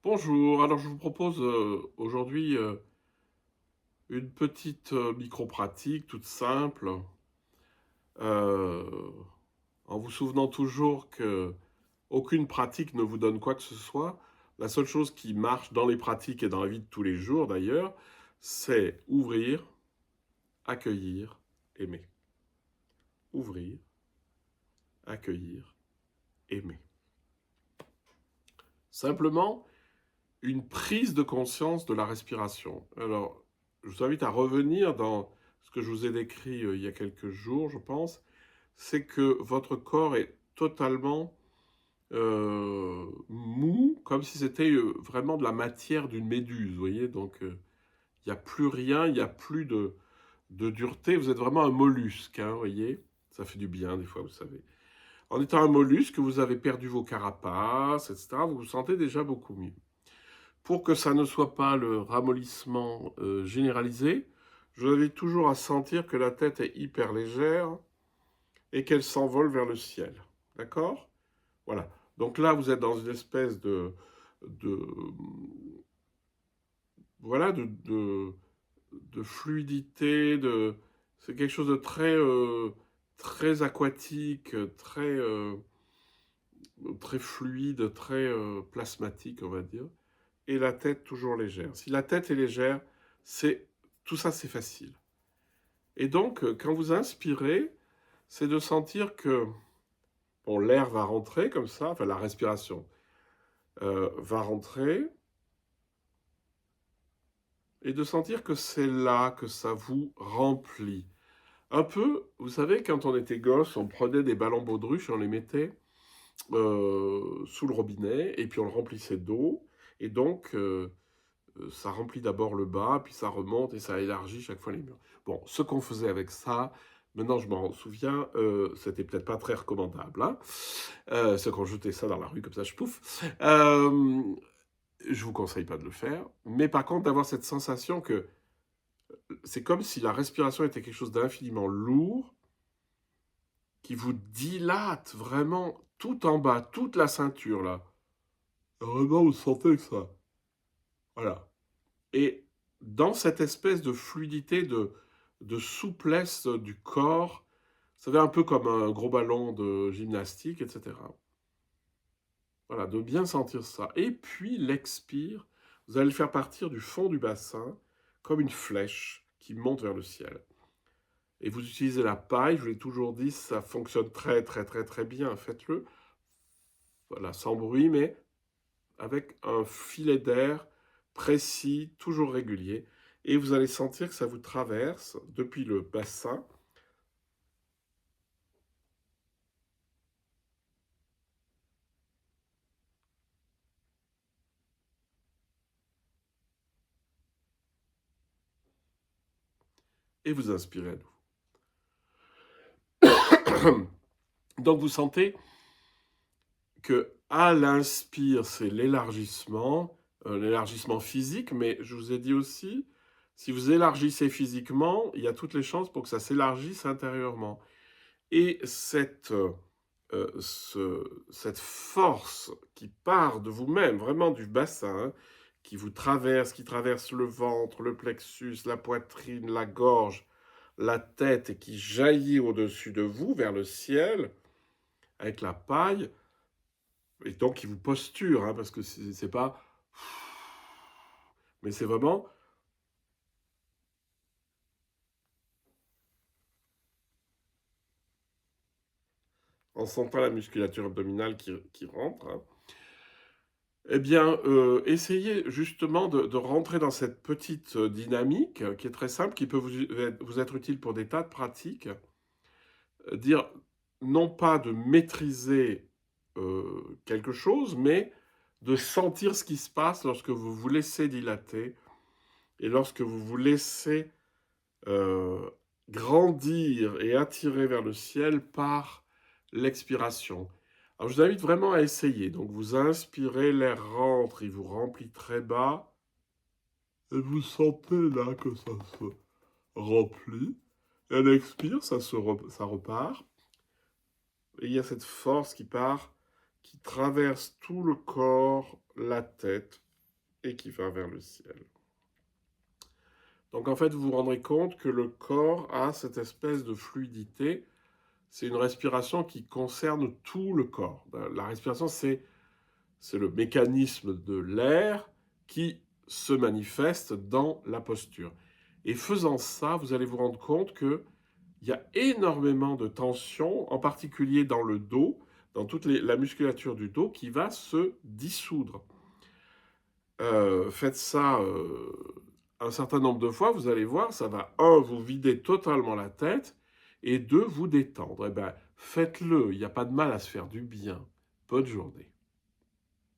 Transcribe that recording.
Bonjour, alors je vous propose aujourd'hui une petite micro-pratique toute simple, euh, en vous souvenant toujours que aucune pratique ne vous donne quoi que ce soit. La seule chose qui marche dans les pratiques et dans la vie de tous les jours d'ailleurs, c'est ouvrir, accueillir, aimer. Ouvrir, accueillir, aimer. Simplement une prise de conscience de la respiration. Alors, je vous invite à revenir dans ce que je vous ai décrit il y a quelques jours, je pense, c'est que votre corps est totalement mou, comme si c'était vraiment de la matière d'une méduse, vous voyez, donc il n'y a plus rien, il n'y a plus de dureté, vous êtes vraiment un mollusque, hein, vous voyez, ça fait du bien des fois, vous savez. En étant un mollusque, vous avez perdu vos carapaces, etc., vous vous sentez déjà beaucoup mieux. Pour que ça ne soit pas le ramollissement généralisé, je vous invite toujours à sentir que la tête est hyper légère et qu'elle s'envole vers le ciel. D'accord? Voilà. Donc là, vous êtes dans une espèce de voilà, de fluidité, c'est quelque chose de très aquatique, très fluide, très plasmatique, on va dire. Et la tête toujours légère. Si la tête est légère, c'est tout ça, c'est facile. Et donc, quand vous inspirez, c'est de sentir que bon, l'air va rentrer comme ça, enfin la respiration va rentrer, et de sentir que c'est là que ça vous remplit. Un peu, vous savez, quand on était gosse, on prenait des ballons baudruche et on les mettait sous le robinet, et puis on le remplissait d'eau, et donc ça remplit d'abord le bas, puis ça remonte et ça élargit chaque fois les murs. Bon, ce qu'on faisait avec ça, maintenant je m'en souviens, c'était peut-être pas très recommandable. Hein, c'est qu'on jetait ça dans la rue comme ça, je pouf. Je vous conseille pas de le faire, mais par contre d'avoir cette sensation que c'est comme si la respiration était quelque chose d'infiniment lourd, qui vous dilate vraiment tout en bas, toute la ceinture là. Vraiment, vous sentez que ça. Voilà. Et dans cette espèce de fluidité, de souplesse du corps, ça fait un peu comme un gros ballon de gymnastique, etc. Voilà, de bien sentir ça. Et puis l'expire, vous allez le faire partir du fond du bassin, comme une flèche qui monte vers le ciel. Et vous utilisez la paille, je vous l'ai toujours dit, ça fonctionne très très très très bien, faites-le. Voilà, sans bruit, mais avec un filet d'air précis, toujours régulier. Et vous allez sentir que ça vous traverse depuis le bassin. Et vous inspirez à nouveau. Donc vous sentez que à l'inspire, c'est l'élargissement physique, mais je vous ai dit aussi, si vous élargissez physiquement, il y a toutes les chances pour que ça s'élargisse intérieurement. Et cette force qui part de vous-même, vraiment du bassin, hein, qui traverse le ventre, le plexus, la poitrine, la gorge, la tête, et qui jaillit au-dessus de vous, vers le ciel, avec la paille, et donc qui vous posture, hein, parce que c'est pas... Mais c'est vraiment en sentant la musculature abdominale qui rentre, hein. Eh bien, essayez justement de rentrer dans cette petite dynamique qui est très simple, qui peut vous être utile pour des tas de pratiques. Dire non pas de maîtriser quelque chose, mais de sentir ce qui se passe lorsque vous vous laissez dilater et lorsque vous vous laissez euh, grandir et attirer vers le ciel par l'expiration. Alors je vous invite vraiment à essayer. Donc vous inspirez, l'air rentre, il vous remplit très bas, et vous sentez là que ça se remplit. Et à l'expire, ça repart. Et il y a cette force qui part, qui traverse tout le corps, la tête. et qui va vers le ciel. Donc en fait, vous vous rendrez compte que le corps a cette espèce de fluidité. C'est une respiration qui concerne tout le corps. La respiration, c'est le mécanisme de l'air qui se manifeste dans la posture. Et faisant ça, vous allez vous rendre compte qu'il y a énormément de tension, en particulier dans le dos, dans toute la musculature du dos, qui va se dissoudre. Faites ça un certain nombre de fois, vous allez voir, ça va, un, vous vider totalement la tête, et deux, vous détendre. Eh bien, faites-le, il n'y a pas de mal à se faire du bien. Bonne journée.